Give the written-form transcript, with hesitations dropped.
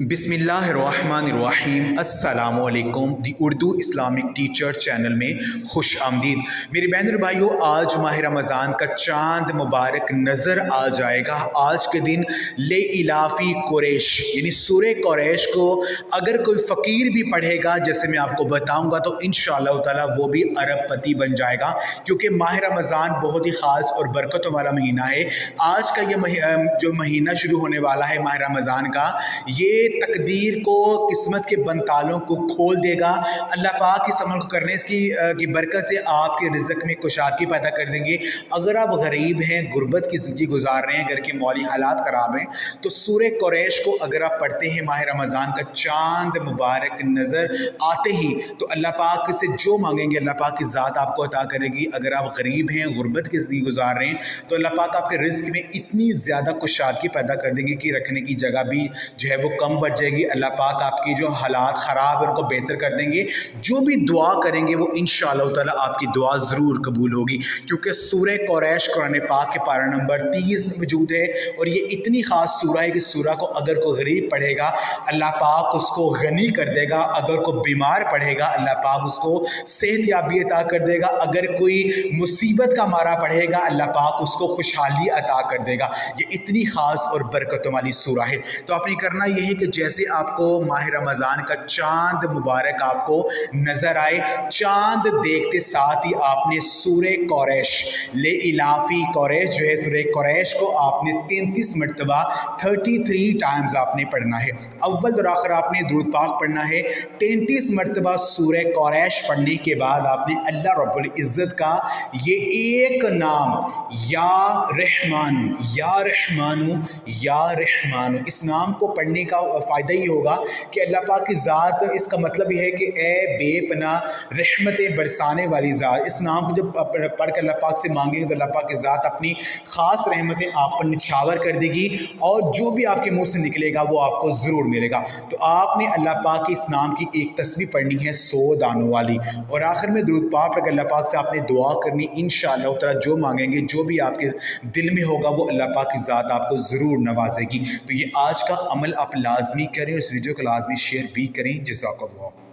बिस्मिल्लाहिर्रहमानिर्रहीम अस्सलामुअलैकुम दी Urdu Islamic teacher channel में खुश आमदीद। मेरे बहन और भाइयों, आज माह रमज़ान का चांद मुबारक नज़र आ जाएगा। आज के दिन ले इलाफ़ी कुरैश यानी सूरह कुरैश को अगर कोई फ़कीर भी पढ़ेगा, जैसे मैं आपको बताऊंगा, तो इंशाअल्लाह ताला वो भी अरबपति बन जाएगा, क्योंकि माह रमज़ान बहुत ही ख़ास और बरकतों वाला महीना है। आज का ये जो महीना शुरू होने वाला है माह रमज़ान का, ये तकदीर को, किस्मत के बनतालों को खोल देगा। अल्लाह पाक इस अमल को करने की बरकत से आपके रिज़्क़ में कुशादगी पैदा कर देंगे। अगर आप गरीब हैं, गुर्बत की ज़िंदगी गुजार रहे हैं, घर के माली हालात ख़राब हैं, तो सूरह कुरैश को अगर आप पढ़ते हैं माह रमज़ान का चांद मुबारक नज़र आते ही, तो अल्लाह पाक से जो मांगेंगे अल्लाह पाक की ज़ात आपको अता करेगी। अगर आप गरीब हैं, गुर्बत की ज़िंदगी गुजार रहे हैं, तो अल्लाह पाक आपके रिज़्क़ में इतनी ज़्यादा कुशादगी पैदा कर देंगे कि रखने की जगह भी जो है वो कम बढ़ जाएगी। अल्लाह पाक आपकी जो हालात ख़राब है उनको बेहतर कर देंगे। जो भी दुआ करेंगे वो इंशाअल्लाह ताला आपकी दुआ ज़रूर कबूल होगी, क्योंकि सूरह कुरैश कुरान पाक के पारा नंबर 30 में मौजूद है। और ये इतनी ख़ास सूरह है कि सूरह को अगर कोई गरीब पढ़ेगा अल्लाह पाक उसको गनी कर देगा, अगर कोई बीमार पढ़ेगा अल्लाह पाक उसको सेहत याबी अता कर देगा, अगर कोई मुसीबत का मारा पढ़ेगा अल्लाह पाक उसको खुशहाली अता कर देगा। ये इतनी ख़ास और बरकतों वाली सूरह है। तो आपने करना यह है कि जैसे आपको माह रमज़ान का चांद मुबारक आपको नज़र आए, चांद देखते साथ ही आपने सूरह कुरैश ले इलाफ़ी कुरैश जो है सूरह कुरैश को आपने 33 मरतबा 33 टाइम्स आपने पढ़ना है। अव्वल और आखिर आपने दुरूद पाक पढ़ना है। 33 मरतबा सूरह कुरैश पढ़ने के बाद आपने अल्लाह रब्बुल इज़्ज़त का ये एक नाम या रहमानु या रहमानु या रहमानु, इस नाम को पढ़ने का फ़ायदा ये होगा कि अल्लाह पाक की ज़ात, इसका मतलब ये है कि ए बेपनाह रहमतें बरसाने वाली ज़ात। इस नाम को जब पढ़ कर अल्लाह पाक से मांगेंगे तो अल्लाह पाक की ज़ात अपनी ख़ास रहमतें आप पर निछावर कर देगी, और जो भी आपके मुँह से निकलेगा वो आपको ज़रूर मिलेगा। तो आपने अल्लाह पाक के इस नाम की एक तस्बीह पढ़नी है 100 दानों वाली, और आखिर में दुरूद पाक पढ़ कर अल्लाह पाक से आपने दुआ करनी। इंशाअल्लाह ताला जो मांगेंगे, जो भी आपके दिल में होगा, वो अल्लाह पाक की ज़ात आपको ज़रूर नवाजेगी। तो ये आज का अमल आप लाजमी करें, इस वीडियो को लाजमी शेयर भी करें। जज़ाकल्लाह।